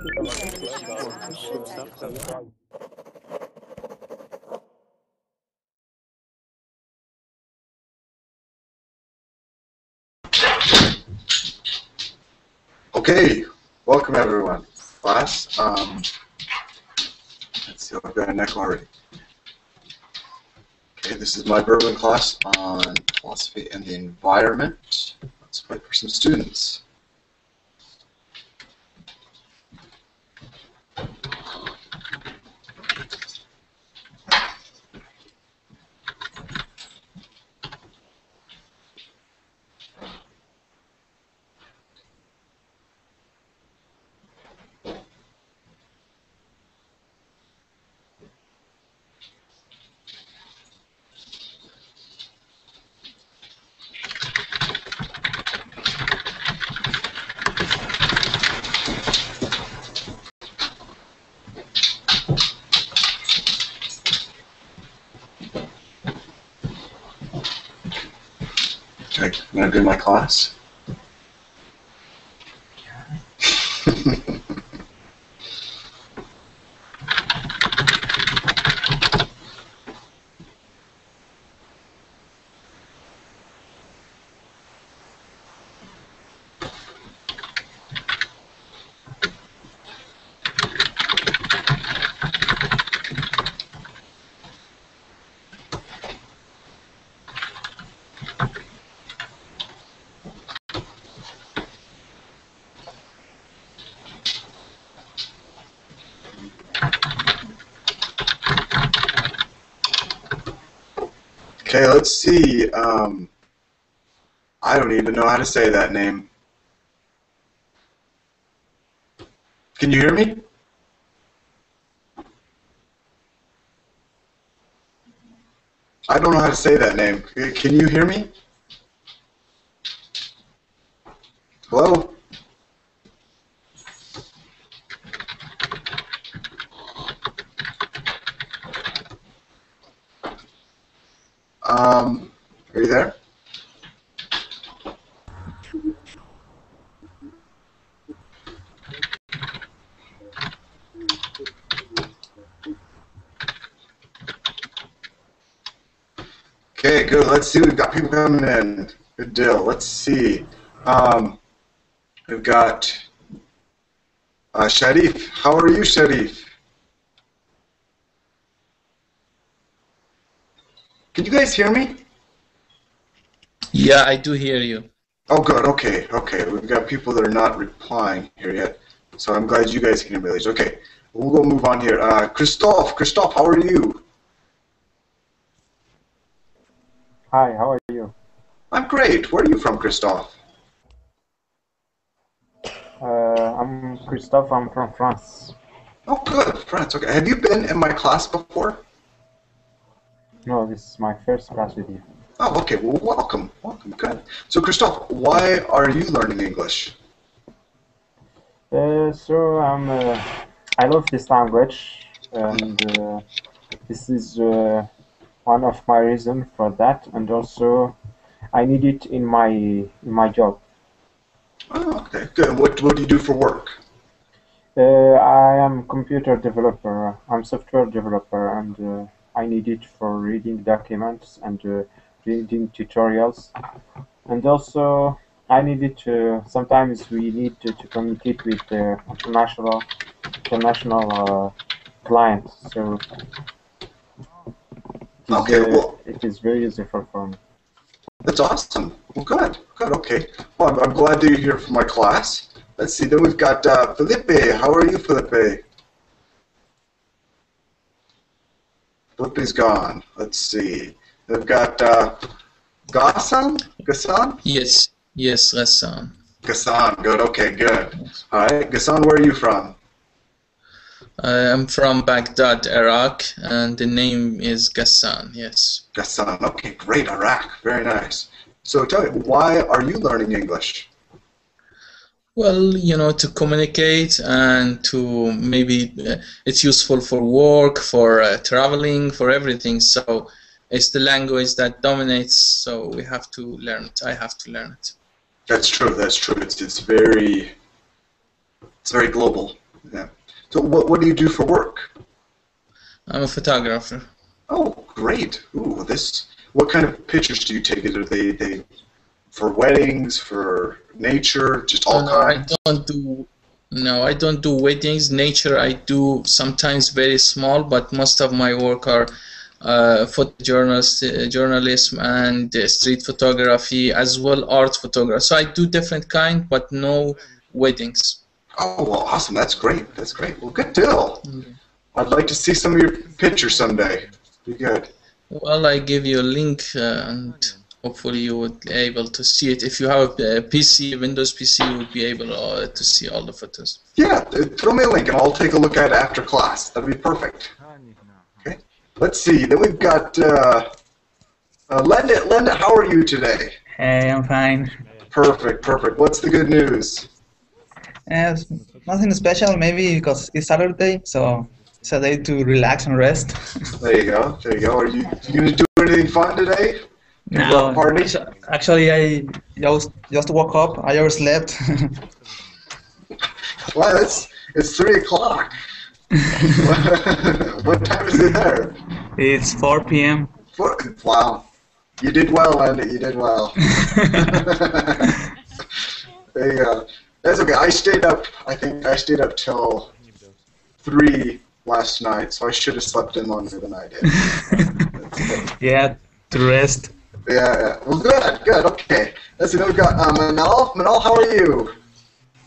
Okay, welcome everyone. Class, let's see, I've got an echo already. Okay, this is my Berlin class on philosophy and the environment. Let's wait for some students. Okay, I'm going to do my class. Okay, let's see. I don't even know how to say that name. Can you hear me? I don't know how to say that name. Can you hear me? Hello? Are you there? Okay, good. Let's see. We've got people coming in. Good deal. Let's see. We've got Sharif. How are you, Sharif? Can you guys hear me? Yeah, I do hear you. Oh, good. Okay, okay. We've got people that are not replying here yet, so I'm glad you guys can hear me. Okay, we'll go move on here. Christophe, how are you? Hi, how are you? I'm great. Where are you from, Christophe? I'm Christophe. I'm from France. Oh, good. France. Okay. Have you been in my class before? No, this is my first class with you. Oh, okay. Well, welcome. Welcome. Good. So, Christophe, why are you learning English? I love this language, and this is one of my reasons for that, and also I need it in my job. Oh, okay. Good. What do you do for work? I am computer developer. I'm software developer, and I need it for reading documents and reading tutorials, and also I need it to. Sometimes we need to communicate with international clients. So Okay. Well, it is very useful for me. that's awesome. Well, good. Good. Okay. Well, I'm glad that you're here for my class. Let's see. Then we've got Felipe. How are you, Felipe? Felipe's gone. Let's see. We've got Ghassan. Ghassan. Yes, Ghassan. Ghassan. Good. Okay. Good. All right. Ghassan, where are you from? I'm from Baghdad, Iraq, and the name is Ghassan. Yes. Ghassan. Okay. Great. Iraq. Very nice. So tell me, why are you learning English? Well, to communicate and to maybe it's useful for work, for traveling, for everything. So it's the language that dominates. So we have to learn it. I have to learn it. That's true. That's true. It's very global, So what do you do for work? I'm a photographer. Oh, great. Ooh, what kind of pictures do you take? Are they for weddings, for nature, just all kinds? I don't do weddings. Nature, I do sometimes very small, but most of my work are journalism and street photography, as well art photography. So I do different kind, but no weddings. Oh, well, awesome. That's great. That's great. Well, good deal. I'd like to see some of your pictures someday. Be good. Well, I give you a link, and hopefully you would be able to see it. If you have a PC, Windows PC, you would be able to see all the photos. Yeah, throw me a link and I'll take a look at it after class. That'd be perfect. Okay. Let's see. Then we've got Lenda. Lenda, how are you today? Hey, I'm fine. Perfect, perfect. What's the good news? Nothing special, maybe because it's Saturday, so it's a day to relax and rest. There you go. There you go. Are you going to do anything fun today? No, Party? actually, I just woke up. I overslept. Well, it's 3 o'clock. What time is it there? It's 4 p.m. Wow. You did well, Lenda. You did well. There you go. That's okay. I think I stayed up till 3 last night, so I should have slept in longer than I did. Yeah, to rest. Yeah. Well, good. Okay. Let's see. Then we've got Manal. Manal, how are you?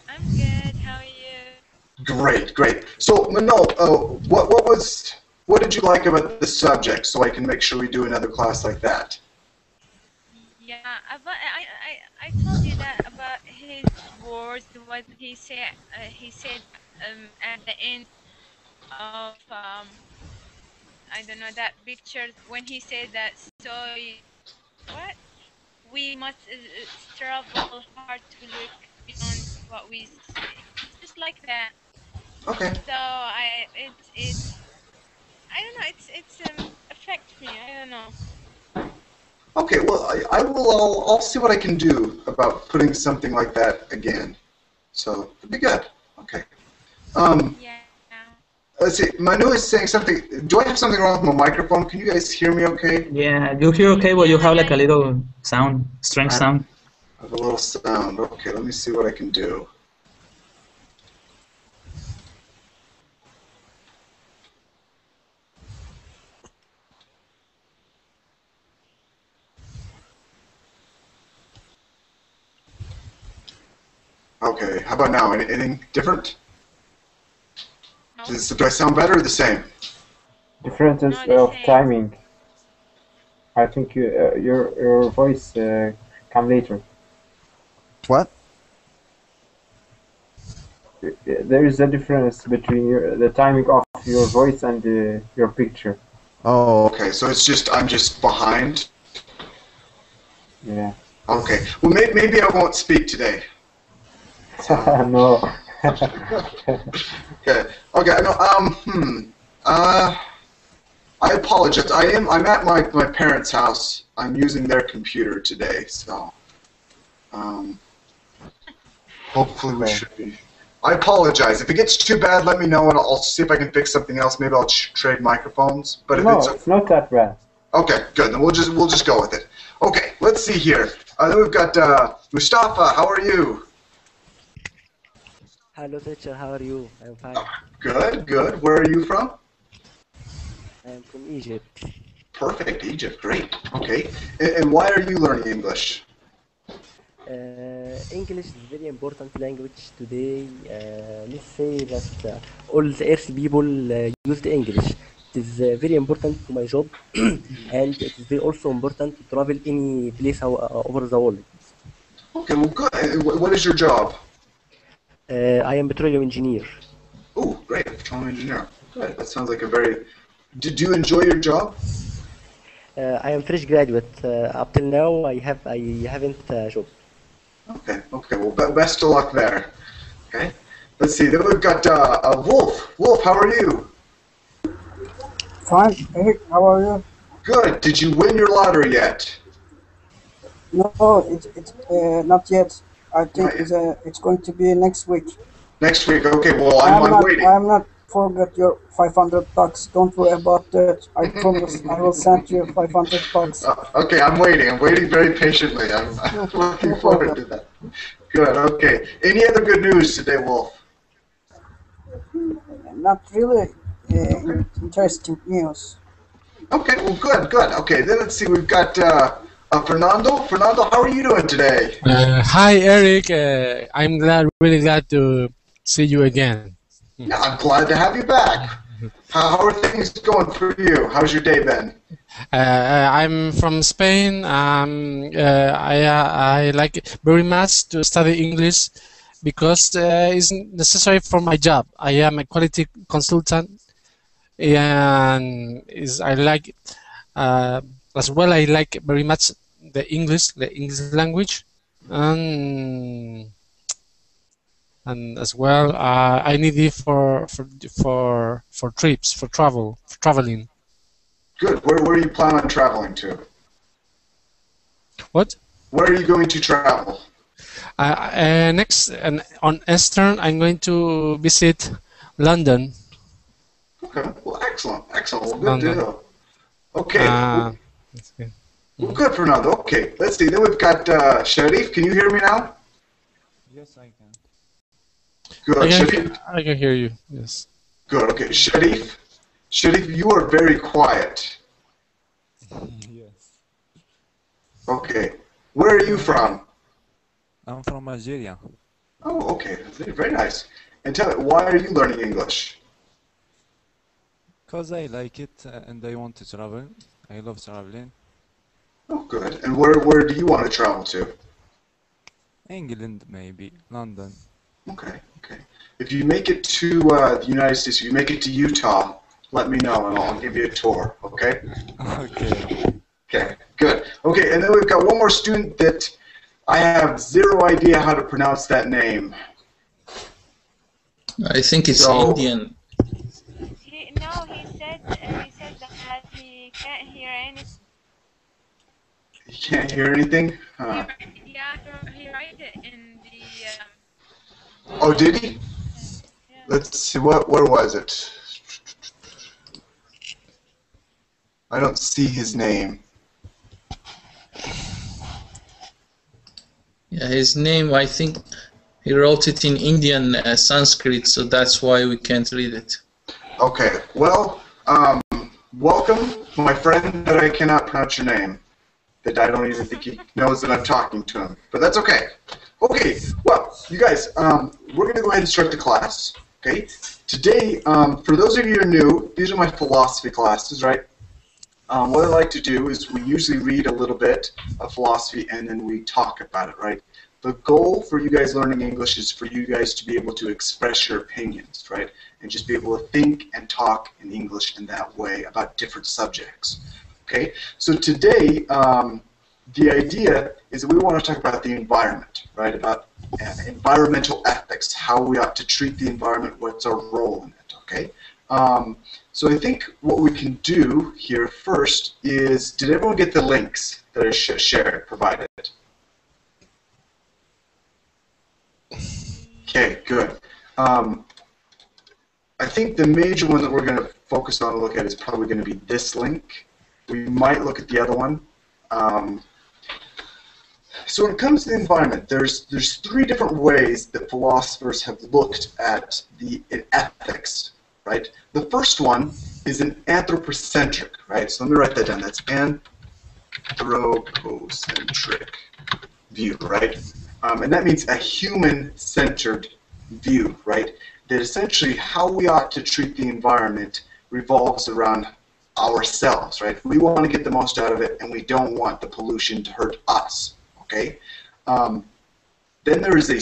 I'm good. How are you? Great. So, Manal, what did you like about the subject, so I can make sure we do another class like that? Yeah, I told you that about his words, what he said. He said at the end of I don't know that picture when he said that. So what we must struggle hard to look beyond what we see. It's just like that. Okay. So I don't know. It's affect me. I don't know. Okay, well, I'll see what I can do about putting something like that again. So, it'd be good. Okay. Yeah. Let's see, Manu is saying something. Do I have something wrong with my microphone? Can you guys hear me okay? Yeah, you hear okay, but you have like a little sound, strange sound. I have a little sound. Okay, let me see what I can do. Okay, how about now? Anything different? No. Do I sound better or the same? Differences No, the of same. timing. I think your voice come later. What? There is a difference between the timing of your voice and your picture. Oh, Okay, so I'm just behind. Yeah. Okay, well maybe I won't speak today. No. Okay. No. I apologize. I'm at my parents' house. I'm using their computer today, so hopefully we should be. I apologize. If it gets too bad, let me know, and I'll see if I can fix something else. Maybe I'll trade microphones. But if No, it's not that bad. okay, good. Then we'll just go with it. Okay, let's see here. Then we've got Mustafa. How are you? Hello teacher, how are you? I'm fine. Good. Where are you from? I am from Egypt. Perfect, Egypt. Great. Okay. And why are you learning English? English is very important language today. Let's say that all the earth people use the English. It is very important to my job, and it is very also important to travel any place over the world. Okay, well, good. And what is your job? I am petroleum engineer. Oh, great. Petroleum engineer. Good. That sounds like a very... Did you enjoy your job? I am fresh graduate. Up till now, I haven't job. Okay. Well, best of luck there. Okay. Let's see. Then we've got Wolf. Wolf, how are you? Fine. Eric, how are you? Good. Did you win your lottery yet? No, it's not yet. I think Not yet. it's going to be next week. Next week. Okay. Well, I'm waiting. I'm not forget your 500 bucks. Don't worry about that. I promise I will send you 500 bucks. Okay, I'm waiting. I'm waiting very patiently. I'm looking No forward problem. to that. Good. Okay. Any other good news today, Wolf? Not really Okay. interesting news. Okay. Well, good. Good. Okay. Then let's see. We've got Fernando. Fernando, how are you doing today? Hi, Eric. I'm really glad to see you again. Yeah, I'm glad to have you back. How are things going for you? How's your day been? I'm from Spain. I like very much to study English because it's necessary for my job. I am a quality consultant, and I like as well. I like very much the English language, and as well I need it for trips, for traveling. Good. Where are you planning on traveling to? What? Where are you going to travel? Next, on Eastern, I'm going to visit London. Okay. Well, excellent. Excellent. Well, good London. deal. Okay. That's good. Well, good, Fernando. Okay. Let's see. Then we've got Sharif. Can you hear me now? Yes, I can. Good. Sharif. I can hear you. Yes. Good. Okay. Sharif. Sharif, you are very quiet. Yes. Okay. Where are you from? I'm from Algeria. Oh, okay. Very nice. And tell me, why are you learning English? Because I like it and I want to travel. I love traveling. Oh, good. And where do you want to travel to? England, maybe. London. Okay, okay. If you make it to the United States, if you make it to Utah, let me know and I'll give you a tour, okay? Okay. Okay, good. Okay, and then we've got one more student that I have zero idea how to pronounce that name. I think it's Indian. He said that he can't hear anything. You can't hear anything? He write it in the. Oh, did he? Yeah. Let's see, where was it? I don't see his name. Yeah, his name, I think he wrote it in Indian Sanskrit, so that's why we can't read it. Okay, well, welcome, my friend that I cannot pronounce your name. That I don't even think he knows that I'm talking to him. But that's okay. Okay, well, you guys, we're going to go ahead and start the class. Okay, today, for those of you who are new, these are my philosophy classes, right? What I like to do is we usually read a little bit of philosophy and then we talk about it, right? The goal for you guys learning English is for you guys to be able to express your opinions, right? And just be able to think and talk in English in that way about different subjects. Okay, so today the idea is that we want to talk about the environment, right? About environmental ethics, how we ought to treat the environment, what's our role in it, okay? So I think what we can do here first is, did everyone get the links that I shared, provided? Okay, good. I think the major one that we're going to focus on and look at is probably going to be this link. We might look at the other one. So when it comes to the environment, there's three different ways that philosophers have looked at the ethics, right? The first one is an anthropocentric, right? So let me write that down. That's anthropocentric view, right? And that means a human-centered view, right? That essentially how we ought to treat the environment revolves around ourselves, right? We want to get the most out of it, and we don't want the pollution to hurt us, okay? Then there is a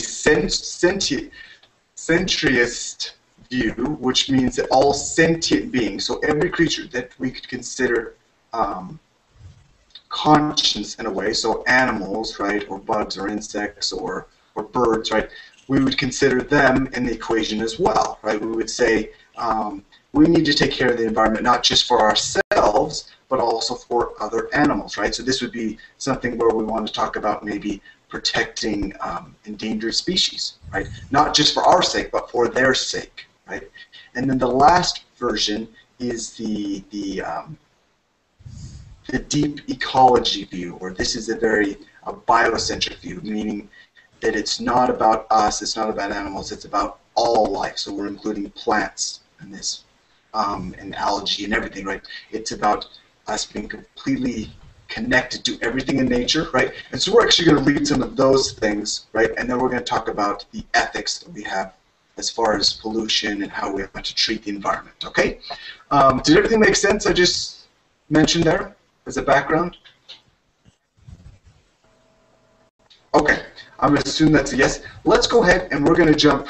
centrist view, which means that all sentient beings, so every creature that we could consider conscious in a way, so animals, right, or bugs or insects or birds, right, we would consider them in the equation as well, right? We would say we need to take care of the environment not just for ourselves, but also for other animals, right? So this would be something where we want to talk about maybe protecting endangered species, right? Not just for our sake, but for their sake, right? And then the last version is the deep ecology view, or this is a very biocentric view, meaning that it's not about us, it's not about animals, it's about all life. So we're including plants in this, and algae and everything, right? It's about us being completely connected to everything in nature, right? And so we're actually going to read some of those things, right? And then we're going to talk about the ethics that we have as far as pollution and how we want to treat the environment, okay? Did everything make sense I just mentioned there as a background? Okay, I'm going to assume that's a yes. Let's go ahead and we're going to jump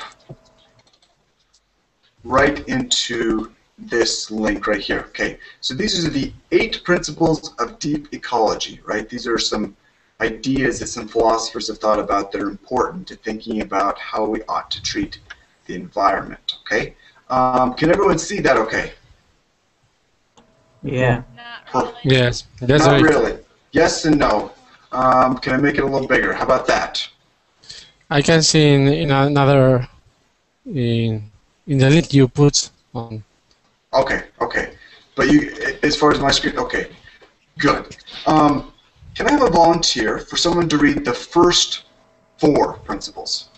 right into this link right here, okay? So these are the 8 principles of deep ecology, right? These are some ideas that some philosophers have thought about that are important to thinking about how we ought to treat the environment, okay? Can everyone see that okay? Yeah. Yes, that's Not right. really. Yes and no. Can I make it a little bigger? How about that? I can see in another in the link you put on. Okay, okay. But you, as far as my screen, okay, good. Can I have a volunteer for someone to read the first 4 principles?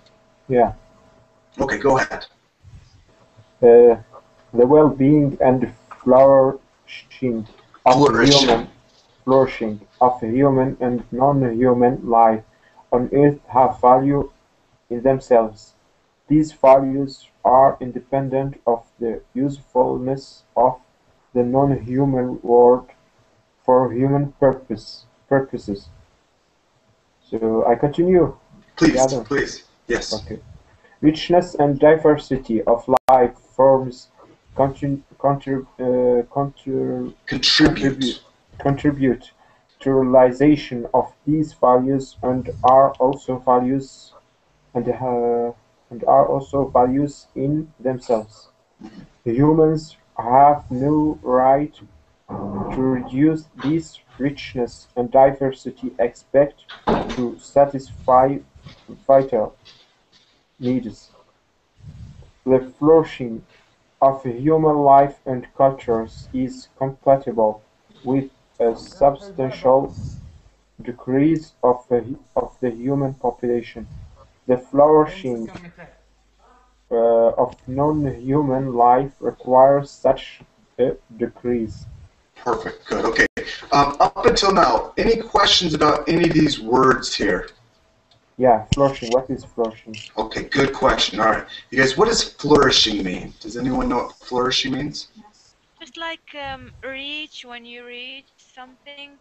Yeah. Okay, go ahead. The well-being and flourishing of human and non-human life on earth have value in themselves. These values are independent of the usefulness of the non-human world for human purposes. So I continue. Please, please, yes. Okay. Richness and diversity of life forms contribute to realization of these values and are also values in themselves. Humans have no right to reduce this richness and diversity except to satisfy vital needs. The flourishing of human life and cultures is compatible with a substantial decrease of the human population. The flourishing of non-human life requires such a decrease. Perfect, good, okay. Up until now, any questions about any of these words here? Yeah, flourishing. What is flourishing? Okay, good question. All right. You guys, what does flourishing mean? Does anyone know what flourishing means? Just like reach, when you reach something.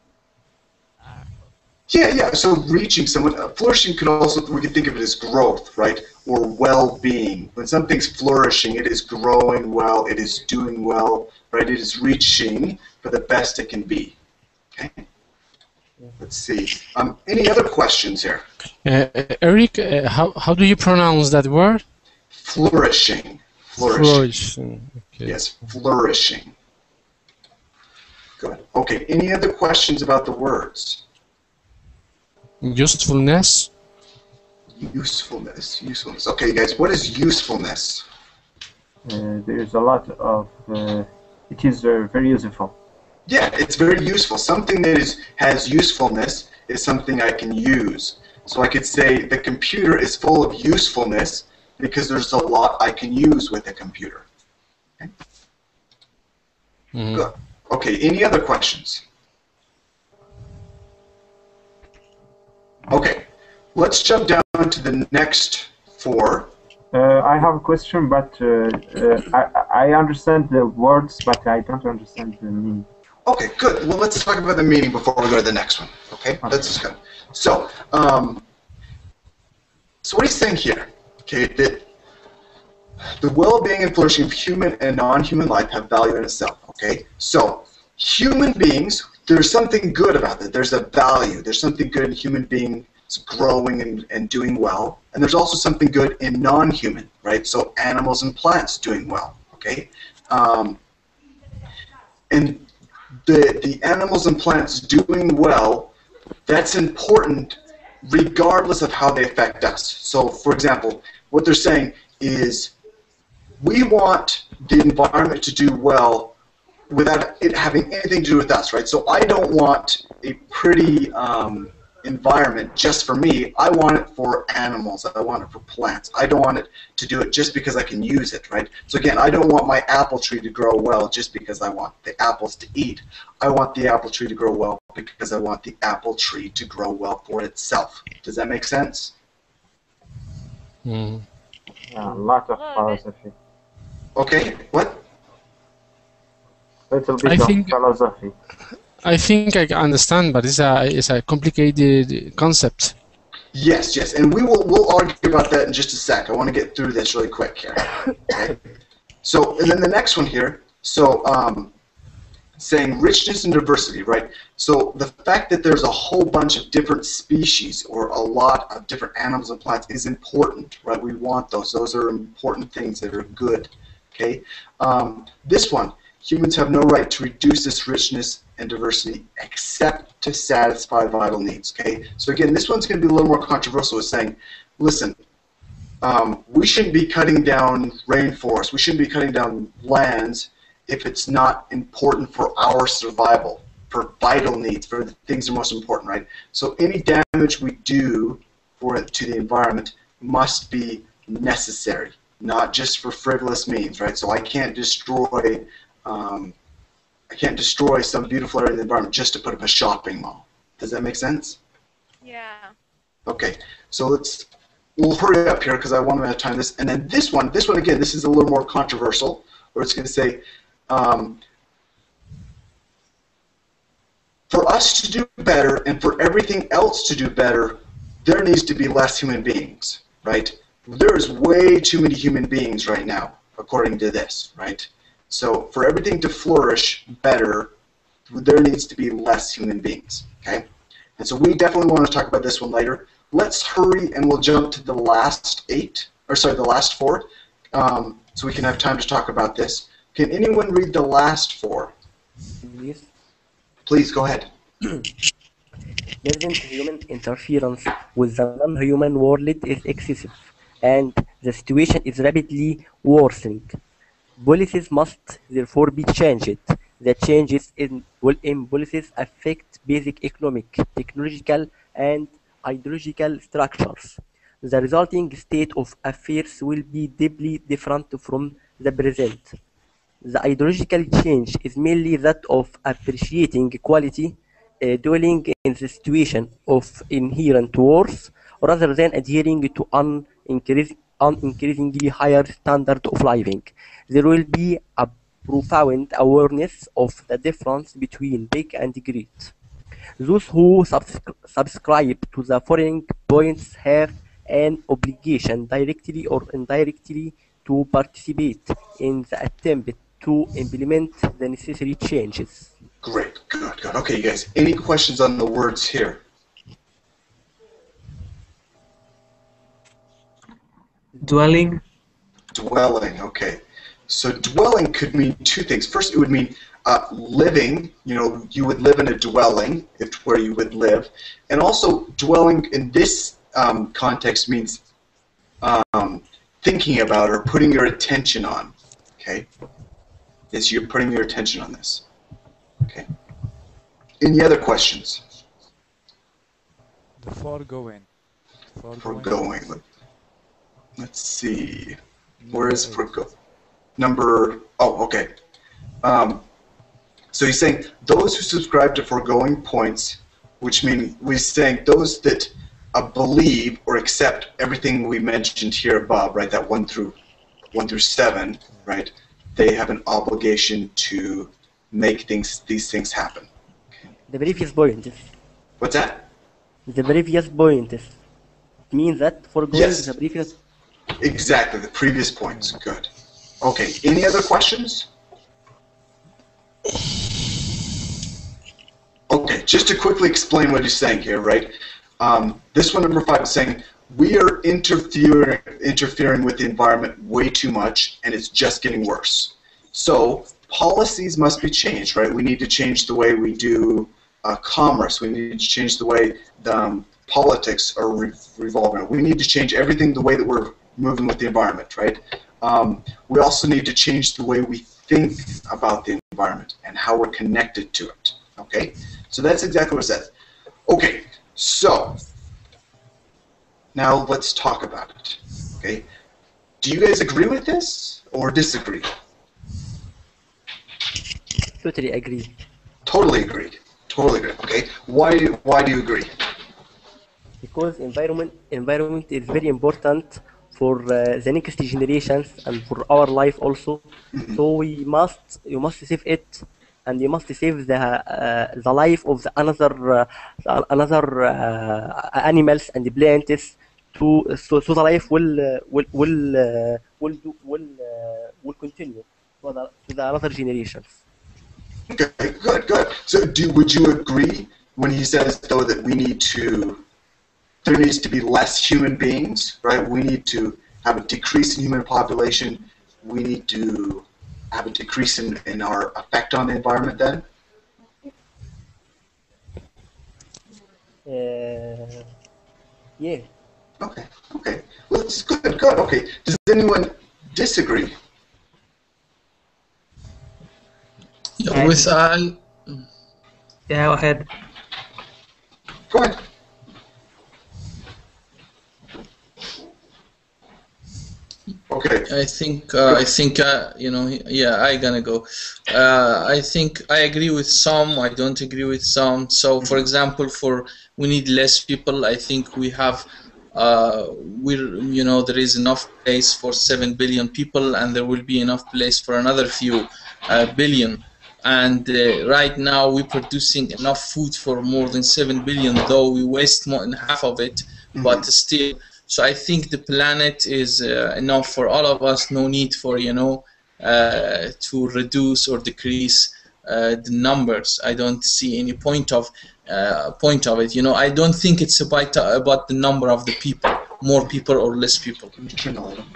Yeah. So reaching someone, flourishing could also, we could think of it as growth, right? Or well-being. When something's flourishing, it is growing well, it is doing well, right? It is reaching for the best it can be. Okay. Let's see. Any other questions here? Eric, how do you pronounce that word? Flourishing. Flourishing. Okay. Yes, flourishing. Good. Okay. Any other questions about the words? Usefulness. Usefulness. Okay, guys. What is usefulness? There is a lot of. It is very useful. Yeah, it's very useful. Something that has usefulness is something I can use. So I could say the computer is full of usefulness because there's a lot I can use with a computer. Okay. Mm-hmm. Good. Okay, any other questions? Okay, let's jump down to the next 4. I have a question, but I understand the words, but I don't understand the meaning. Okay, good. Well, let's talk about the meaning before we go to the next one. Okay, let's just go. So, so what he's saying here, okay, that the well-being and flourishing of human and non-human life have value in itself. Okay, so human beings, there's something good about that. There's a value. There's something good in human beings growing and doing well, and there's also something good in non-human, right? So animals and plants doing well. Okay, and the animals and plants doing well, that's important regardless of how they affect us. So, for example, what they're saying is we want the environment to do well without it having anything to do with us, right? So I don't want a pretty environment just for me. I want it for animals. I want it for plants. I don't want it to do it just because I can use it, right? So again, I don't want my apple tree to grow well just because I want the apples to eat. I want the apple tree to grow well because I want the apple tree to grow well for itself. Does that make sense? Yeah, a lot of philosophy. Okay, what? Little bit I of think philosophy. I think I understand, but it's a complicated concept. Yes, yes, and we'll argue about that in just a sec. I want to get through this really quick here. Okay. So, and then the next one here. So, saying richness and diversity, right? So the fact that there's a whole bunch of different species or a lot of different animals and plants is important, right? We want those. Those are important things that are good. Okay. This one. Humans have no right to reduce this richness and diversity except to satisfy vital needs. Okay, so again, this one's going to be a little more controversial. It's saying, listen, we shouldn't be cutting down rainforests. We shouldn't be cutting down lands if it's not important for our survival, for vital needs, for the things that are most important, right? So any damage we do to the environment must be necessary, not just for frivolous means, right? So I can't destroy some beautiful area of the environment just to put up a shopping mall. Does that make sense? Yeah. Okay, so we'll hurry up here because I want to have time this. And then this one again, this is a little more controversial, where it's going to say, for us to do better and for everything else to do better, there needs to be less human beings, right? There's way too many human beings right now, according to this, right? So for everything to flourish better, there needs to be less human beings, okay? And so we definitely want to talk about this one later. Let's hurry and we'll jump to the last last four, so we can have time to talk about this. Can anyone read the last four? Yes. Please, go ahead. Present human interference with the non-human world is excessive, and the situation is rapidly worsening. Policies must therefore be changed. The changes in policies affect basic economic, technological, and ideological structures. The resulting state of affairs will be deeply different from the present. The ideological change is mainly that of appreciating equality, dwelling in the situation of inherent worth, rather than adhering to an increasingly higher standard of living. There will be a profound awareness of the difference between big and great. Those who subscribe to the following points have an obligation, directly or indirectly, to participate in the attempt to implement the necessary changes. Great, good, good. Okay, you guys, any questions on the words here? Dwelling. Dwelling, okay. So dwelling could mean two things. First, it would mean living. You know, you would live in a dwelling, if where you would live. And also, dwelling in this context means thinking about or putting your attention on. Okay? Is you're putting your attention on this. Okay. Any other questions? The foregoing. Foregoing. Let's see. Where is forego? Number. Oh, okay. So he's saying those who subscribe to foregoing points, which mean we're saying those that believe or accept everything we mentioned here above, right? That 1 through 7, right? They have an obligation to make these things happen. The previous point. What's that? The previous point means that foregoing Yes. the previous. Exactly, the previous points. Good. Okay, any other questions? Okay, just to quickly explain what he's saying here, right? This one, number 5, is saying we are interfering with the environment way too much, and it's just getting worse. So policies must be changed, right? We need to change the way we do commerce. We need to change the way the politics are revolving. We need to change everything the way that we're moving with the environment, right? we also need to change the way we think about the environment and how we're connected to it. Okay, so that's exactly what it says. Okay, so now let's talk about it. Okay, do you guys agree with this or disagree? Totally agree. Totally agree. Totally agree. Okay, why do you agree? Because environment is very important for the next generations and for our life also. So you must save it, and you must save the life of the another animals and the plants so the life will continue to the another generations. Okay, good. So would you agree when he says though that there needs to be less human beings, right? We need to have a decrease in human population. We need to have a decrease in our effect on the environment then? Yeah. Okay. Well, it's good. Okay. Does anyone disagree? Yeah, with I. Yeah, go ahead. Go ahead. Okay. I think you know, yeah, I gonna go. I think I agree with some. I don't agree with some. So, for example, we need less people. I think we have. There is enough place for 7 billion people, and there will be enough place for another few billion. And right now we're producing enough food for more than 7 billion, though we waste more than half of it, but still. So I think the planet is enough for all of us. No need for to reduce or decrease the numbers. I don't see any point of it. I don't think it's about the number of the people, more people or less people. Let me turn the light on.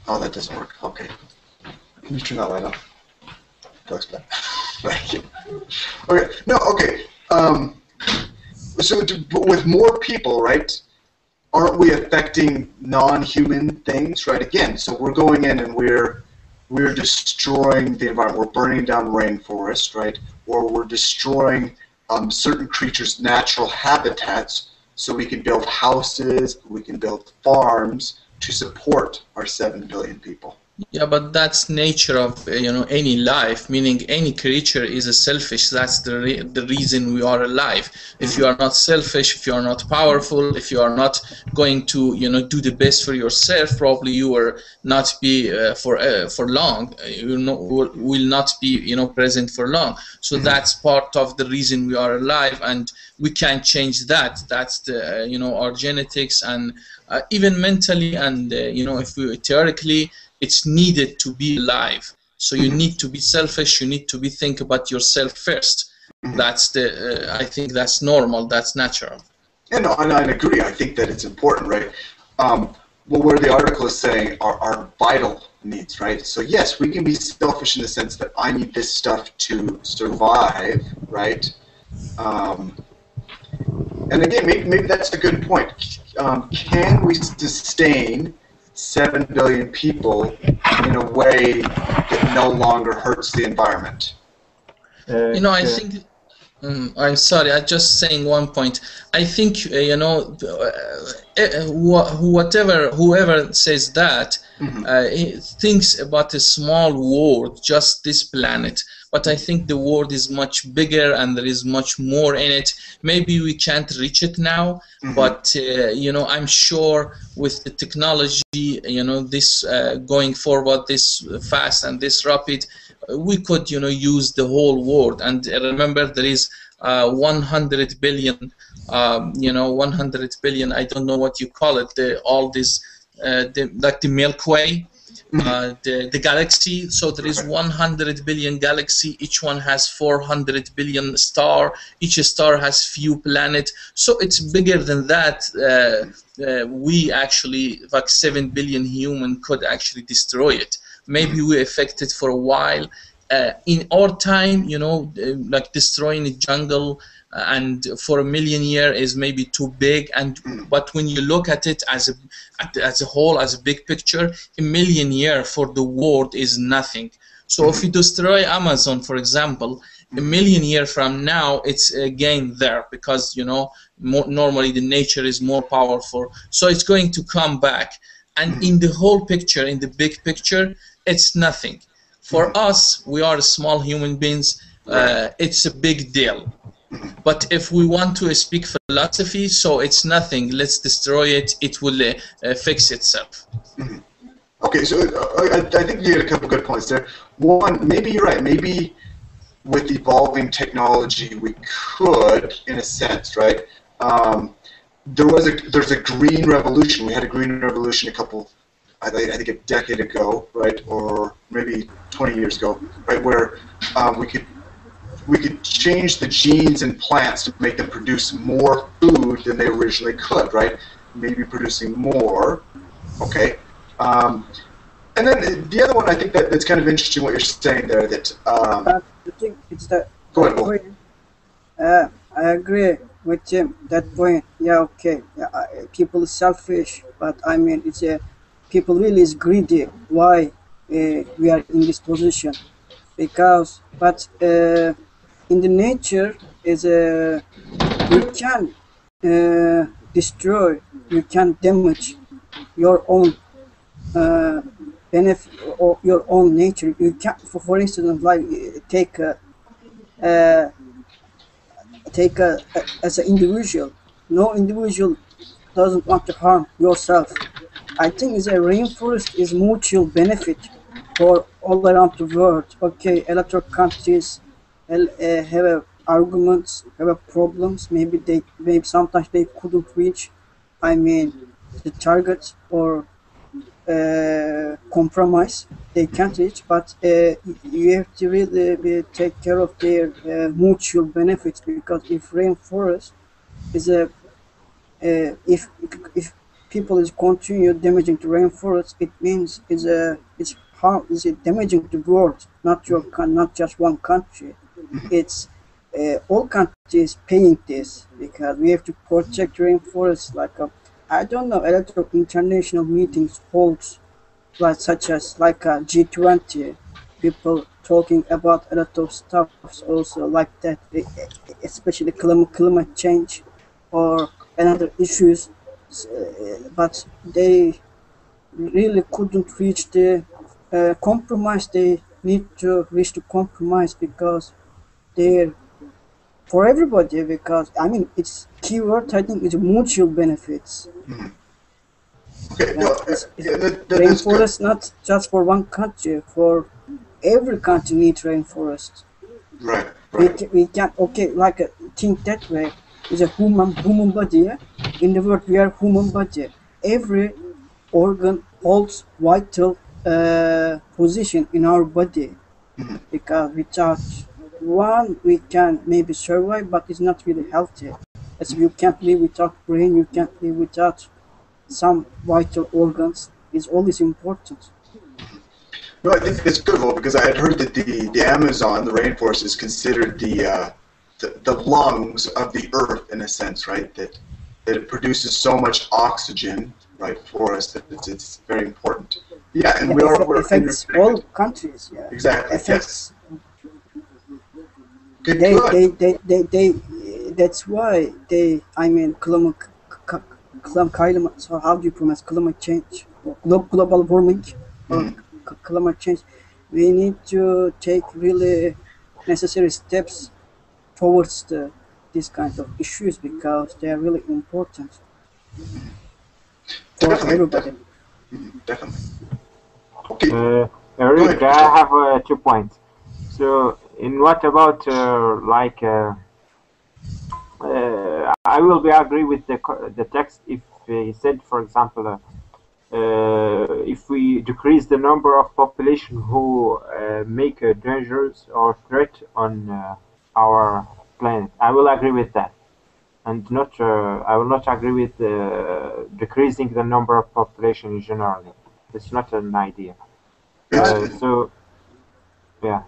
Oh, that doesn't work. Okay. Let me turn that light off. Looks bad. Thank you. Okay. No. Okay. So with more people, right? Aren't we affecting non-human things, right? Again, so we're going in and we're destroying the environment. We're burning down rainforests, right? Or we're destroying certain creatures' natural habitats so we can build houses, we can build farms to support our 7 billion people. Yeah, but that's nature of any life, meaning any creature is a selfish. That's the reason we are alive. If you are not selfish, if you are not powerful, if you are not going to do the best for yourself, probably you will not be for long. Will not be present for long. So that's part of the reason we are alive, and we can't change that. That's the our genetics, and even mentally, and if we theoretically. It's needed to be alive. So you need to be selfish. You need to think about yourself first. That's I think that's normal. That's natural. And I agree. I think that it's important, right? Where the article is saying are vital needs, right? So yes, we can be selfish in the sense that I need this stuff to survive, right? And again, maybe that's a good point. Can we sustain 7 billion people in a way that no longer hurts the environment? I think I'm sorry, I'm just saying one point. I think whoever says that thinks about a small world, just this planet. But I think the world is much bigger and there is much more in it. Maybe we can't reach it now, but I'm sure with the technology, this going forward, this fast and this rapid, we could use the whole world. And remember, there is 100 billion 100 billion, I don't know what you call it, all this like the Milky Way, the galaxy. So there is 100 billion galaxy. Each one has 400 billion star. Each star has few planets. So it's bigger than that. We actually, like 7 billion human, could actually destroy it. Maybe we affect it for a while. in our time, like destroying a jungle and for 1,000,000 years is maybe too big, but when you look at it as a whole, as a big picture, 1,000,000 years for the world is nothing. So if you destroy Amazon, for example, 1,000,000 years from now, it's again there, because normally the nature is more powerful, so it's going to come back. And in the whole picture, in the big picture, it's nothing. For us, we are small human beings. It's a big deal. But if we want to speak philosophy, so it's nothing. Let's destroy it. It will fix itself. Okay, so I think you had a couple good points there. One, maybe you're right. Maybe with evolving technology, we could, in a sense, right? There's a green revolution. We had a green revolution I think a decade ago, right, or maybe 20 years ago, right, where we could change the genes in plants to make them produce more food than they originally could, right? Maybe producing more, okay. And then the other one, I think that's kind of interesting what you're saying there. That I think it's that. Go ahead, Will. I agree with him. That point. Yeah, okay. Yeah, people is selfish, but I mean, people really is greedy. Why we are in this position? Because, but in the nature is you can destroy, you can damage your own benefit or your own nature. You can, for instance, like take as an individual. No individual doesn't want to harm yourself. I think the rainforest is mutual benefit for all around the world. Okay, a lot of countries have arguments, have problems. Maybe sometimes they couldn't reach, I mean, the target or compromise. They can't reach, but you have to really take care of their mutual benefits, because if rainforest is if people is continue damaging the rainforest, it means it's damaging the world, not just one country. It's all countries paying this, because we have to protect rainforests. Like I don't know, a lot of international meetings holds, like such as like a G20, people talking about a lot of stuff also like that, especially climate change or another issues, but they really couldn't reach the compromise. They need to reach the compromise because they're for everybody, because I mean it's keyword, I think, is mutual benefits. Okay, Rainforest not just for one country, for every country needs rainforest. Right. We can like think that way. It's a human body. Yeah? In the world, we are human body. Every organ holds vital position in our body, because without one we can maybe survive, but it's not really healthy. As you can't live without brain, you can't live without some vital organs. Is always important. No, I think it's good, because I had heard that the Amazon, the rainforest, is considered the lungs of the earth, in a sense, right? That it produces so much oxygen, right, for us, that it's very important. Yeah, and we're affects all countries. Yeah, exactly. Affects. Yes. Good. They that's why I mean climate. So how do you pronounce climate change? Global warming or climate change. We need to take really necessary steps towards these kind of issues, because they are really important for everybody. Definitely. Okay. Rick, I have 2 points. So, in what about I will be agree with the text if he said, for example, if we decrease the number of population who make a dangerous or threat on our planet. I will agree with that, and not I will not agree with decreasing the number of population in general. It's not an idea. So, yeah.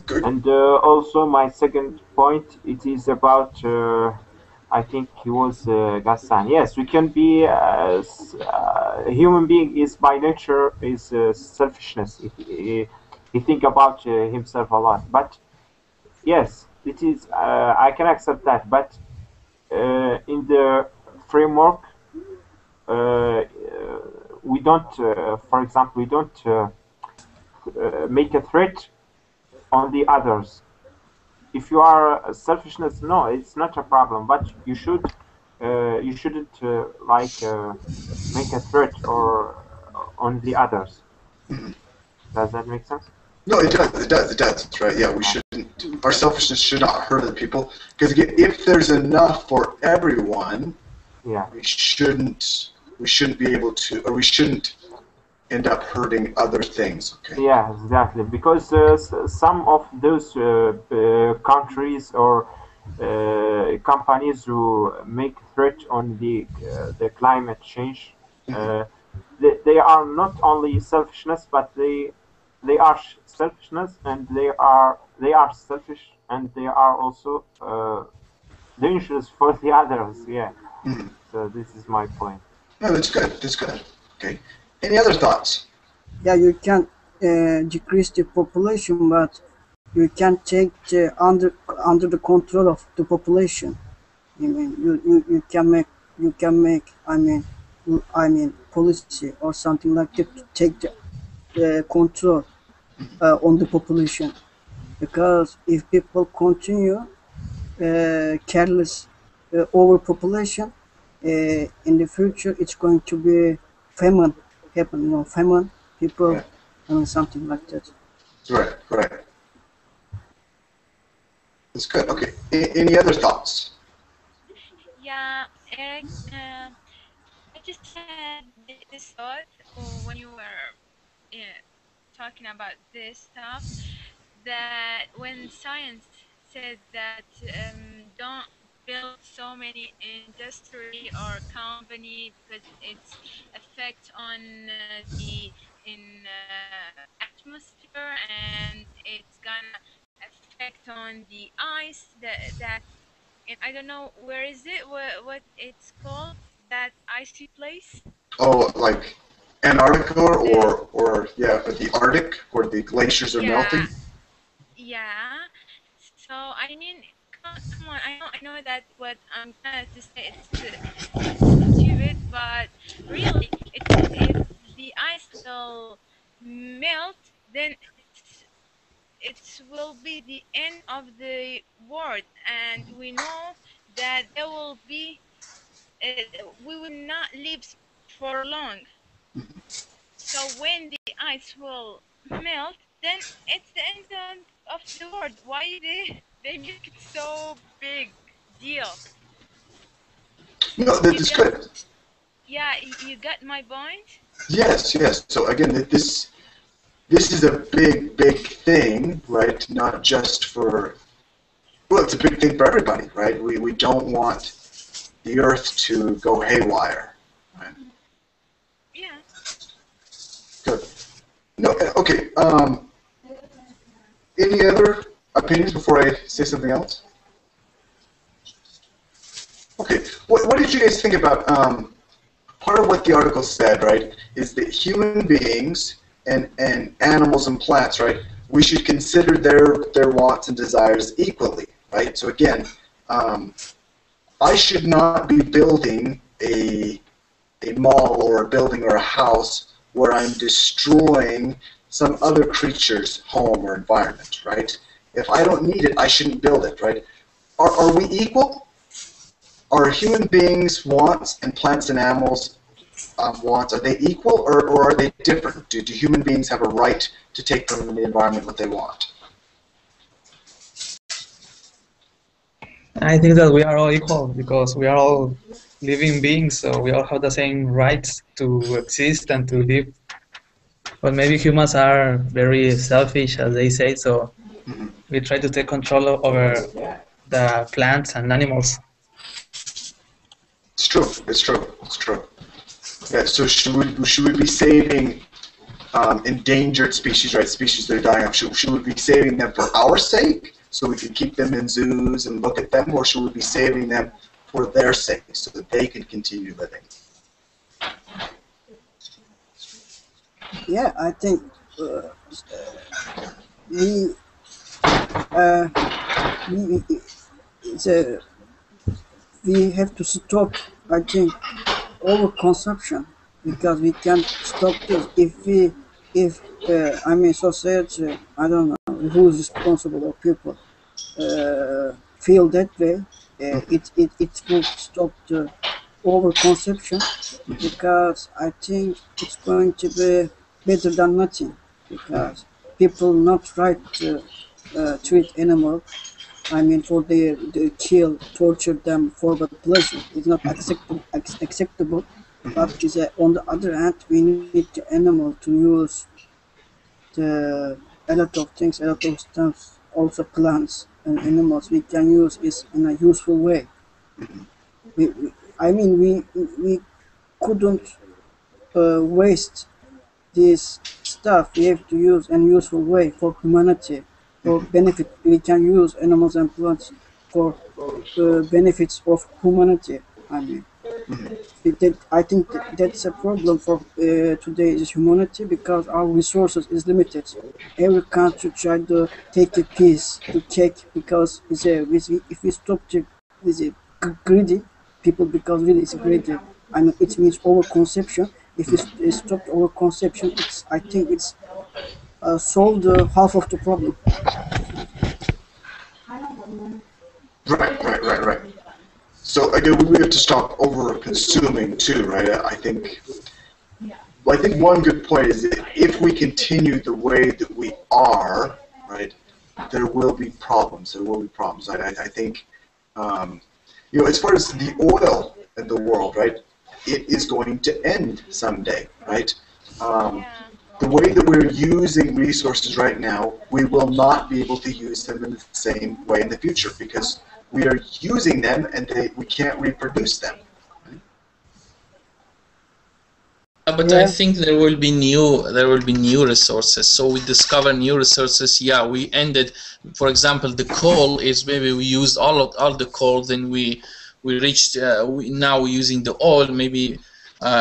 Good. And also my second point, it is about, I think he was Ghassan. Yes, we can be, a human being is by nature is selfishness. He think about himself a lot. But yes, it is, I can accept that. But in the framework, we don't, for example, we don't make a threat on the others. If you are selfishness, no, it's not a problem. But you shouldn't like make a threat or on the others. Does that make sense? No, it does. It does. It does. That's right. Yeah, we shouldn't. Our selfishness should not hurt other people. Because again, if there's enough for everyone, Yeah. we shouldn't. We shouldn't be able to, or we shouldn't end up hurting other things. Okay. Yeah, exactly. Because some of those countries or companies who make threat on the climate change, they are not only selfishness, but they are selfishness, and they are selfish, and they are also dangerous for the others. Yeah. So this is my point. No, that's good. That's good. Okay. Any other thoughts? Yeah, you can decrease the population, but you can take the under the control of the population. I mean, you can make I mean policy or something like that to take the control on the population. Because if people continue careless overpopulation, in the future it's going to be famine happen. You know, famine people. Right. I mean, something like that. Right. Right. That's good. Okay. Any other thoughts? Yeah, Eric, I just had this thought when you were talking about this stuff, that when science said that don't build so many industry or company because it's effect on the atmosphere, and it's gonna effect on the ice that and I don't know where is it, what it's called, that icy place. Oh, like Antarctica or yeah, the Arctic where the glaciers are melting. Yeah. So I mean, come on. I know that what I'm gonna to say it's stupid, but really, if the ice will melt, then it will be the end of the world, and we know that there will be we will not live for long. So when the ice will melt, then it's the end of the world. Why they make it so big deal? No, that's good. Yeah, you got my point. Yes, yes. So again, this is a big thing, right? Not just for, well, it's a big thing for everybody, right? We don't want the Earth to go haywire, right? Yeah. Good. No, okay. Any other opinions before I say something else? Okay. What did you guys think about part of what the article said, right, is that human beings and animals and plants, right, we should consider their wants and desires equally, right? So again, I should not be building a mall or a building or a house where I'm destroying some other creature's home or environment, right? If I don't need it, I shouldn't build it, right? Are we equal? Are human beings' wants and plants and animals' wants, are they equal or are they different? Do human beings have a right to take from the environment what they want? I think that we are all equal because we are all living beings, so we all have the same rights to exist and to live. But maybe humans are very selfish, as they say, so we try to take control over the plants and animals. It's true. It's true. It's true. Yeah. So should we be saving endangered species, right? Species that are dying off. Should we be saving them for our sake, so we can keep them in zoos and look at them, or should we be saving them for their sake, so that they can continue living? Yeah, I think we, uh, we, it's a, we have to stop, I think, overconsumption, because we can't stop this if I mean society, I don't know who is responsible, or people feel that way, it will stop the overconsumption, because I think it's going to be better than nothing, because people not right to treat animal. I mean, for they kill, torture them for the pleasure. It's not acceptable. But is on the other hand, we need the animal to use the a lot of things, a lot of stuff, also plants and animals we can use is in a useful way. I mean, we couldn't waste this stuff. We have to use in a useful way for humanity, for benefit. We can use animals and plants for benefits of humanity. I mean, I think that's a problem for today's humanity, because our resources is limited. Every country try to take a piece to take, because if we stop to with a greedy people, because really it's greedy. I mean, it means overconsumption. If we stop overconsumption, I think it's solved half of the problem. Right. So again, we have to stop over-consuming too, right? I think one good point is that if we continue the way that we are, right, there will be problems. I think, as far as the oil in the world, right, it is going to end someday, right? The way that we're using resources right now, we will not be able to use them in the same way in the future, because we are using them and we can't reproduce them. But I think there will be new resources. So we discover new resources. Yeah, we ended. For example, the coal is, maybe we used all the coal, then we reached. Now we're using the oil. Maybe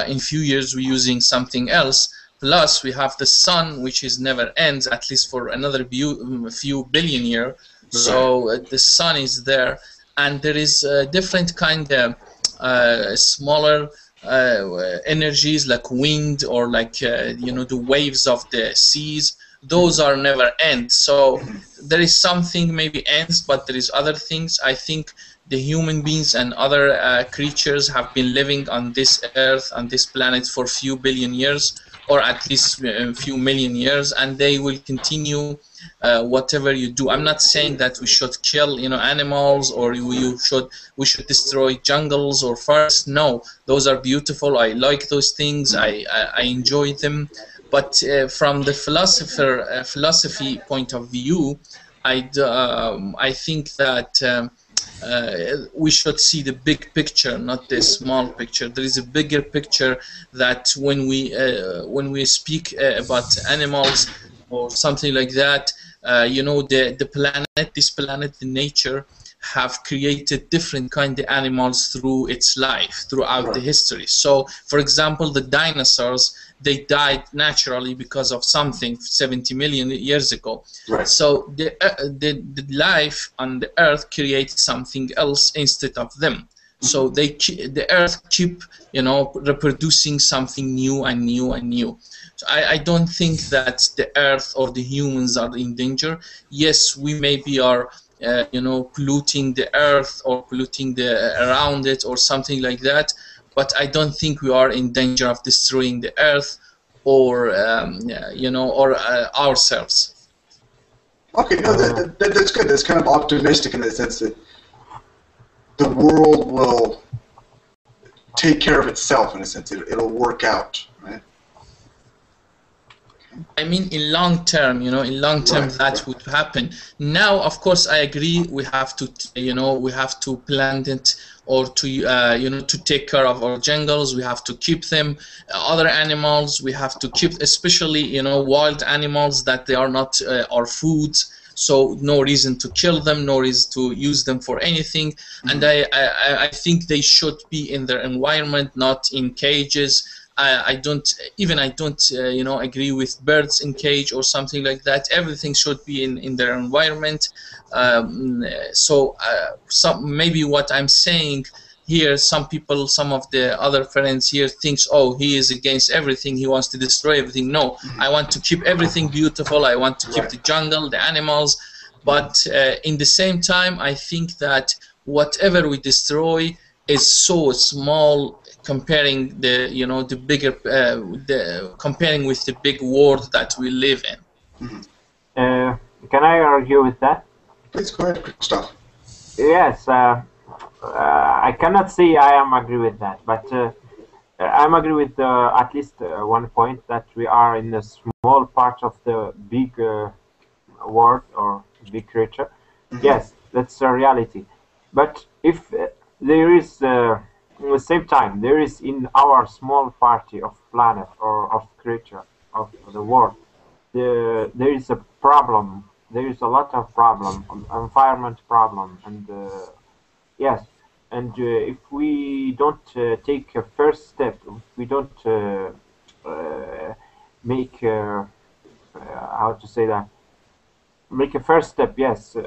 in few years we're using something else. Plus we have the sun, which is never ends, at least for another few billion years. So the sun is there, and there is different kind of smaller energies like wind, or like the waves of the seas. Those are never end. So there is something maybe ends, but there is other things. I think the human beings and other creatures have been living on this earth, on this planet, for a few billion years, or at least a few million years, and they will continue whatever you do. I'm not saying that we should kill animals, or we should destroy jungles or forests. No, those are beautiful. I like those things. I enjoy them. But from the philosophy point of view, I think that we should see the big picture, not the small picture. There is a bigger picture that when we speak about animals or something like that, the planet, the nature, have created different kind of animals through its life, throughout the history. So, for example, the dinosaurs, they died naturally because of something 70 million years ago. So the life on the earth creates something else instead of them. So the earth keep reproducing something new and new and new. So I don't think that the earth or the humans are in danger. Yes, we maybe are polluting the earth or polluting around it or something like that, but I don't think we are in danger of destroying the earth or ourselves. Okay, no, that's good. That's kind of optimistic in the sense that the world will take care of itself, in a sense. It'll work out, right? I mean, in long term, that would happen. Now, of course, I agree. We have to, we have to plant it or to to take care of our jungles. We have to keep them. Other animals we have to keep, especially wild animals that they are not our food. So no reason to kill them, no reason to use them for anything. And I think they should be in their environment, not in cages. I don't agree with birds in cage or something like that. Everything should be in their environment. Maybe what I'm saying here, some of the other friends here thinks, oh, he is against everything, he wants to destroy everything. No, I want to keep everything beautiful. I want to keep the jungle, the animals, but in the same time, I think that whatever we destroy is so small comparing the bigger comparing with the big world that we live in. Can I argue with that? Please go ahead, Christoph. Yes, I cannot say I am agree with that, but I'm agree with at least one point, that we are in a small part of the big world or big creature. Yes, that's a reality. But if there is at the same time, there is in our small party of planet or of creature of the world, there is a problem. There is a lot of problem, environment problem, and yes, and if we don't take a first step, if we don't make how to say that, make a first step, yes,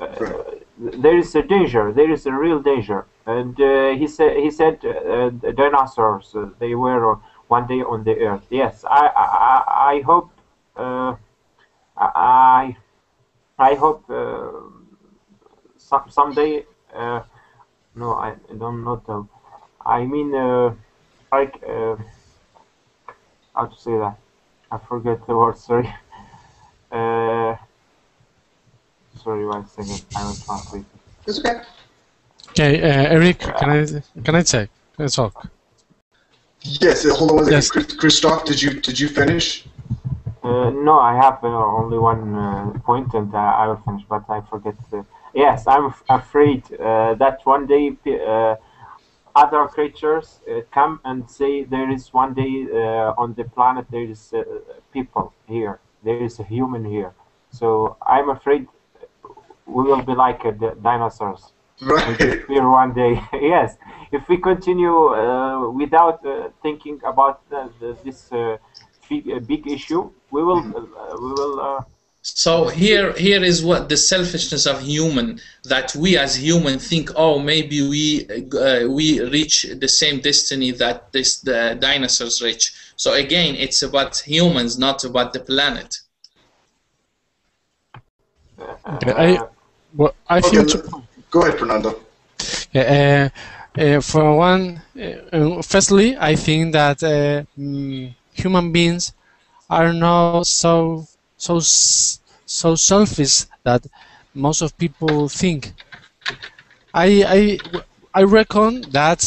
there is a danger. There is a real danger. And he said dinosaurs, they were one day on the earth. Yes, I hope I hope someday. No, I don't know. I mean, like how to say that? I forget the word. Sorry. Sorry, 1 second. I will translate. It's okay. Okay, Eric, can I check? Can I talk? Yes. Hold on one second. Yes. Christoph, did you finish? No, I have only one point, and I will finish. But I forget. Yes, I'm afraid that one day other creatures come and say there is one day on the planet there is people here. There is a human here. So I'm afraid we will be like the dinosaurs. Right. Here one day. Yes. If we continue without thinking about this big issue, we will. So here is what the selfishness of human, that we as human think, oh, maybe we reach the same destiny that the dinosaurs reach. So again, it's about humans, not about the planet. I think. Go ahead, Fernando. For one, firstly, I think that human beings are not so selfish that most of people think. I reckon that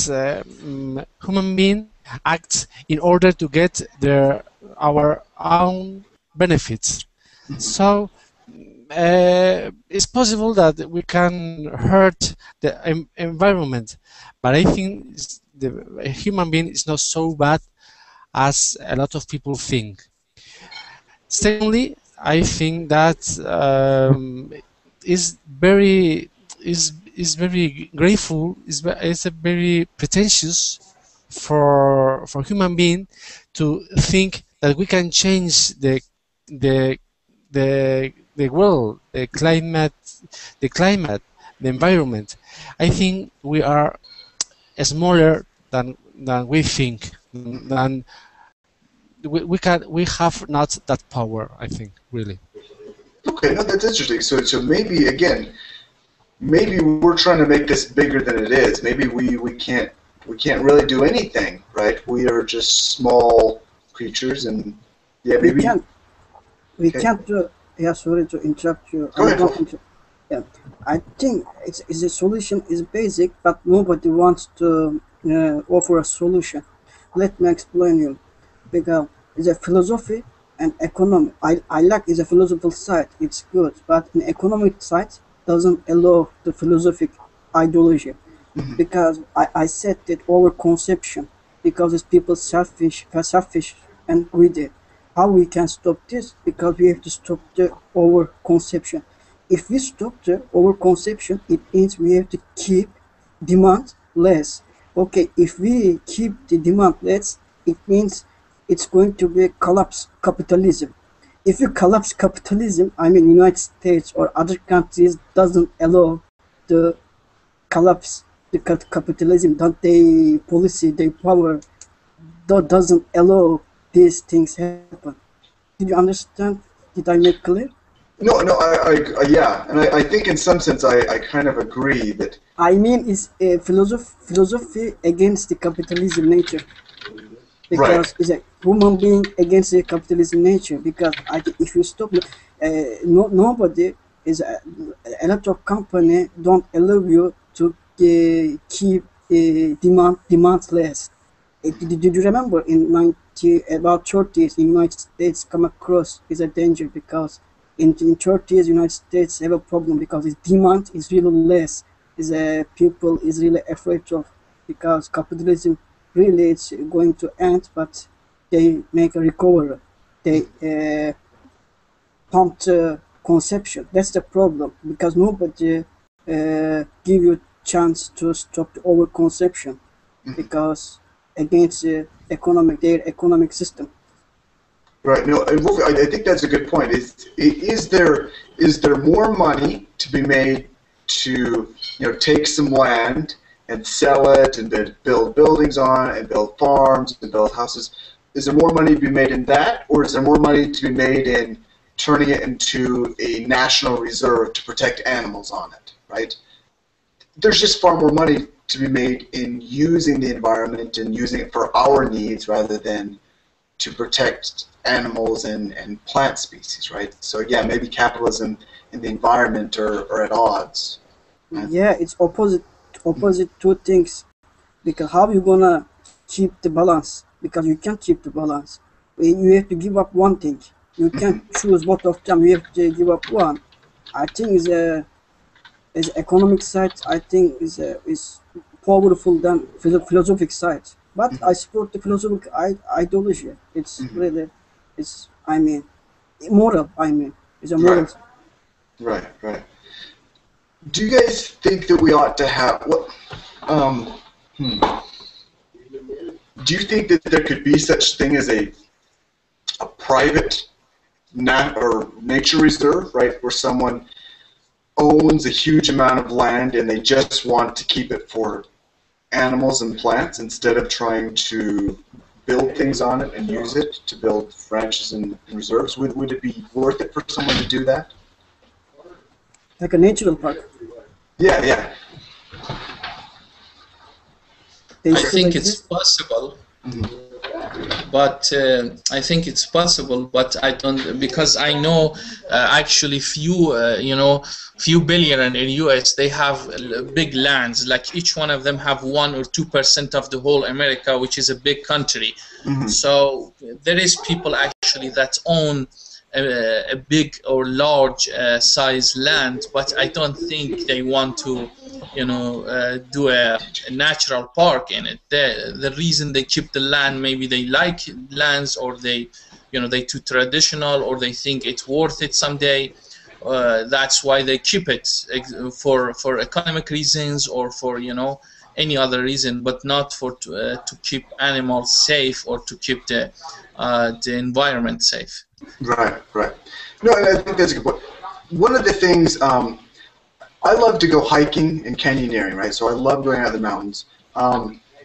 human being acts in order to get our own benefits. So it's possible that we can hurt the environment, but I think the human being is not so bad as a lot of people think. Secondly, I think that is very grateful. Is a very pretentious for human being to think that we can change the world, the climate, the environment. I think we are smaller than we think. Than we have not that power. I think, really. Okay, no, that's interesting. So maybe again, maybe we're trying to make this bigger than it is. Maybe we can't really do anything, right? We are just small creatures, and yeah, maybe we can't do. Yeah, sorry to interrupt you. Go ahead. Yeah, I think the solution is basic, but nobody wants to offer a solution. Let me explain you. Because the philosophy and economy, I like the philosophical side. It's good, but the economic side doesn't allow the philosophic ideology. because I said that overconception, because it's people selfish and greedy. How we can stop this? Because we have to stop the overconception. If we stop the overconception, it means we have to keep demand less. Okay, if we keep the demand less, it means it's going to be collapse capitalism. If you collapse capitalism, I mean United States or other countries doesn't allow the collapse the capitalism, that they policy, their power that doesn't allow these things happen. Did you understand? Did I make clear? No, no, yeah, and I think in some sense I kind of agree that. I mean, it's a philosophy against the capitalism nature, because it's a human being against the capitalism nature. Because I think if you stop, nobody is a lot of company don't allow you to keep demand less. Did you remember in about 30s, in United States come across is a danger, because in 30s United States have a problem because its demand is really less. Is people is really afraid of, because capitalism really it's going to end, but they make a recovery. They pumped conception. That's the problem, because nobody give you chance to stop the overconception, because against their economic system. Right. No, I think that's a good point. Is there more money to be made to take some land and sell it and then build buildings on it and build farms and build houses? Is there more money to be made in that, or is there more money to be made in turning it into a national reserve to protect animals on it? Right. There's just far more money to be made in using the environment and using it for our needs rather than to protect animals and plant species, right? So yeah, maybe capitalism and the environment are at odds. Yeah, it's opposite two things, because how you gonna keep the balance? Because you can't keep the balance. You have to give up one thing. You can't choose both of them. You have to give up one. I think is economic side. I think is powerful than philosophic side. But I support the philosophic ideology. It's really, I mean, moral. I mean, it's a moral. Right. Do you guys think that we ought to have what? Do you think that there could be such thing as a private or nature reserve, right, where someone owns a huge amount of land and they just want to keep it for animals and plants instead of trying to build things on it and use it to build ranches and reserves? Would it be worth it for someone to do that? Like a natural park. Yeah. I think it's possible. But I think it's possible, but I don't, because I know actually few billionaires in US, they have big lands, like each one of them have 1 or 2% of the whole America, which is a big country. So there is people actually that own a big or large size land, but I don't think they want to do a natural park in it. The reason they keep the land, maybe they like lands, or they too traditional, or they think it's worth it someday. That's why they keep it for economic reasons, or for any other reason, but not for to keep animals safe or to keep the environment safe. Right. No, and I think that's a good point. One of the things, I love to go hiking and canyoneering, right? So I love going out of the mountains.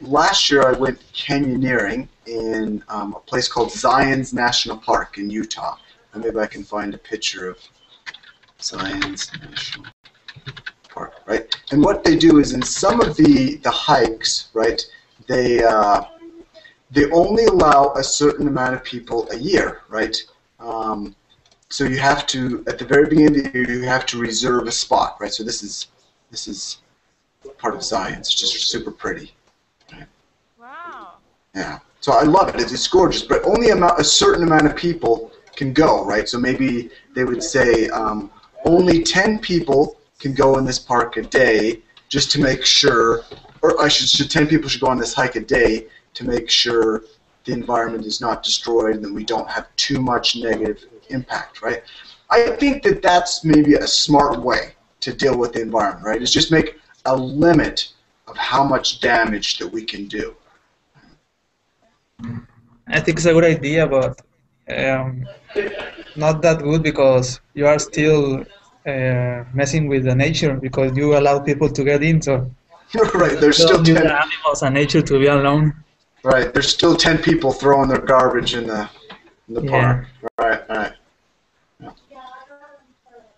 Last year I went canyoneering in a place called Zion's National Park in Utah. And maybe I can find a picture of Zion's National Park, right? And what they do is in some of the hikes, right, they only allow a certain amount of people a year, right? So you have to, at the very beginning of the year, you have to reserve a spot, right? So this is part of Zion's. It's just super pretty. Right? Wow. Yeah. So I love it. It's gorgeous, but only a certain amount of people can go, right? So maybe they would say only 10 people can go in this park a day, just to make sure, or 10 people should go on this hike a day to make sure the environment is not destroyed and that we don't have too much negative impact, right? I think that that's maybe a smart way to deal with the environment, right? Is just make a limit of how much damage that we can do. I think it's a good idea, but not that good because you are still messing with the nature because you allow people to get in. So right, there's still 10 animals and nature to be alone. Right, there's still 10 people throwing their garbage in the park. Right. Yeah.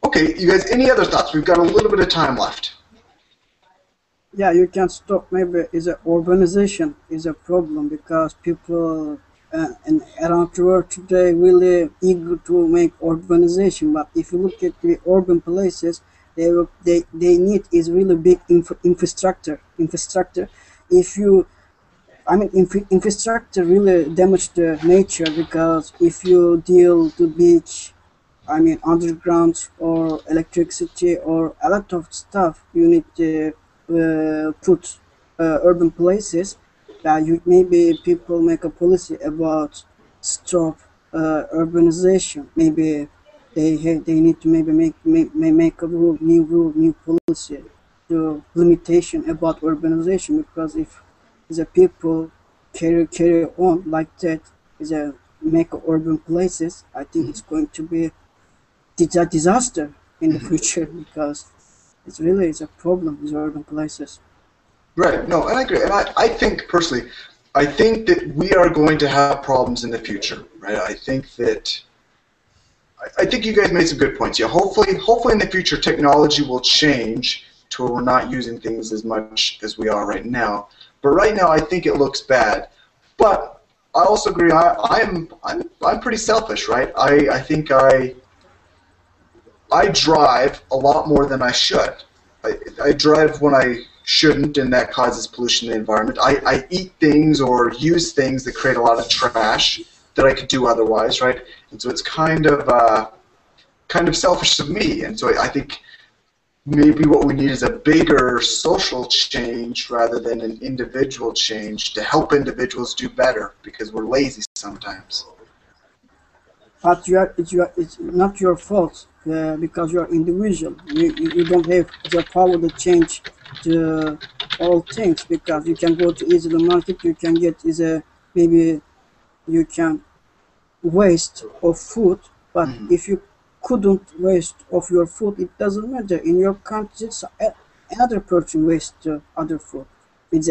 Okay, you guys, any other thoughts? We've got a little bit of time left. Yeah, you can stop. Maybe is a urbanization is a problem because people and around the world today really eager to make urbanization. But if you look at the urban places, they need is really big infrastructure. If you infrastructure really damage the nature because if you deal to beach, underground or electricity or a lot of stuff, you need to put urban places. Maybe people make a policy about stop urbanization.Maybe they need to maybe make a new policy to limitation about urbanization because if the people carry on like that is a make urban places, I think it's going to be a disaster in the future because it's a problem with urban places. Right, no, and I agree. And I think personally, I think that we are going to have problems in the future, right? I think you guys made some good points. Yeah, hopefully in the future technology will change to where we're not using things as much as we are right now. But right now, I think it looks bad. But I also agree. I'm pretty selfish, right? I think I drive a lot more than I should. I drive when I shouldn't, and that causes pollution in the environment. I eat things or use things that create a lot of trash that I could do otherwise, right? And so it's kind of selfish of me. And so I think maybe what we need is a bigger social change rather than an individual change to help individuals do better because we're lazy sometimes. But it's not your fault because you're individual. You don't have the power to change all things because you can go to the market. You can get maybe you can waste of food, but if you couldn't waste of your food, it doesn't matter. In your country, another person waste other food. Who's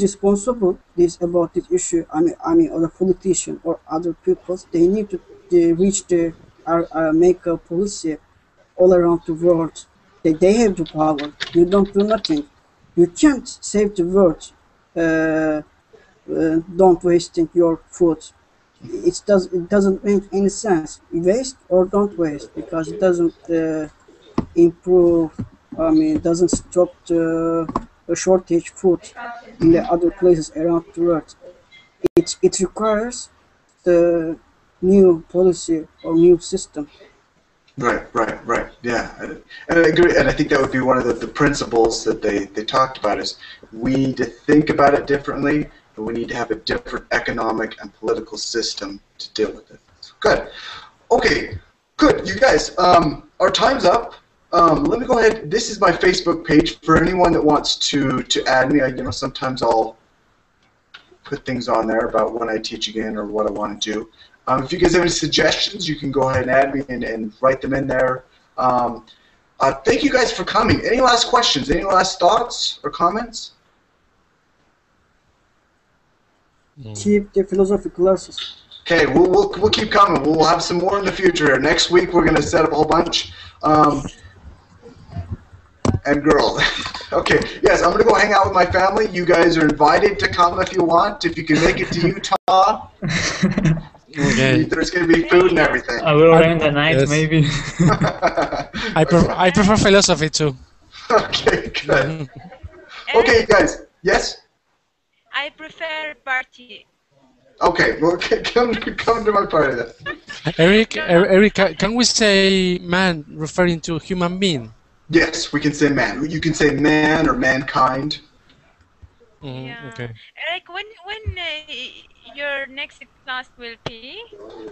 responsible about this issue? Or a politician or other people, they need to reach make a policy all around the world. They have the power. You don't do nothing. You can't save the world. Don't wasting your food. It doesn't make any sense. Waste or don't waste because it doesn't improve. It doesn't stop the shortage food in the other places around the world. It requires the new policy or new system. Right. Yeah, and I agree. And I think that would be one of the principles that they talked about is we need to think about it differently, and we need to have a different economic and political system to deal with it. Good. Okay. Good. You guys, our time's up. Let me go ahead. This is my Facebook page for anyone that wants to add me. Sometimes I'll put things on there about when I teach again or what I want to do. If you guys have any suggestions, you can go ahead and add me and write them in there. Thank you guys for coming. Any last questions? Any last thoughts or comments? Keep the philosophy classes. Okay, we'll keep coming. We'll have some more in the future. Next week we're going to set up a whole bunch. And girls. Okay, yes, I'm going to go hang out with my family. You guys are invited to come if you want. If you can make it to Utah. Okay. There's going to be food and everything. I will arrange the night, maybe. I prefer philosophy too. Okay, good. Okay, guys. Yes? I prefer party. Okay, well, come to my party then. Eric, can we say man referring to human being? Yes, we can say man. You can say man or mankind. Yeah. Okay. Like when your next class will be?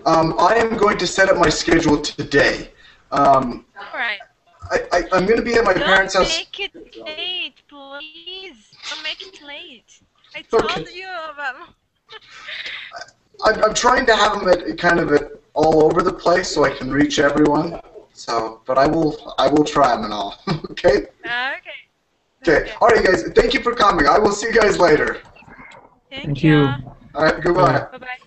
I am going to set up my schedule today. All right. I'm going to be at my parents' Don't house. make it late, please. Don't make it late. I told you about. I'm trying to have them at kind of at all over the place so I can reach everyone. So, but I will try them and all. Okay. Okay. Okay. All right, guys. Thank you for coming. I will see you guys later. Thank you. you. All right. Goodbye. Bye bye.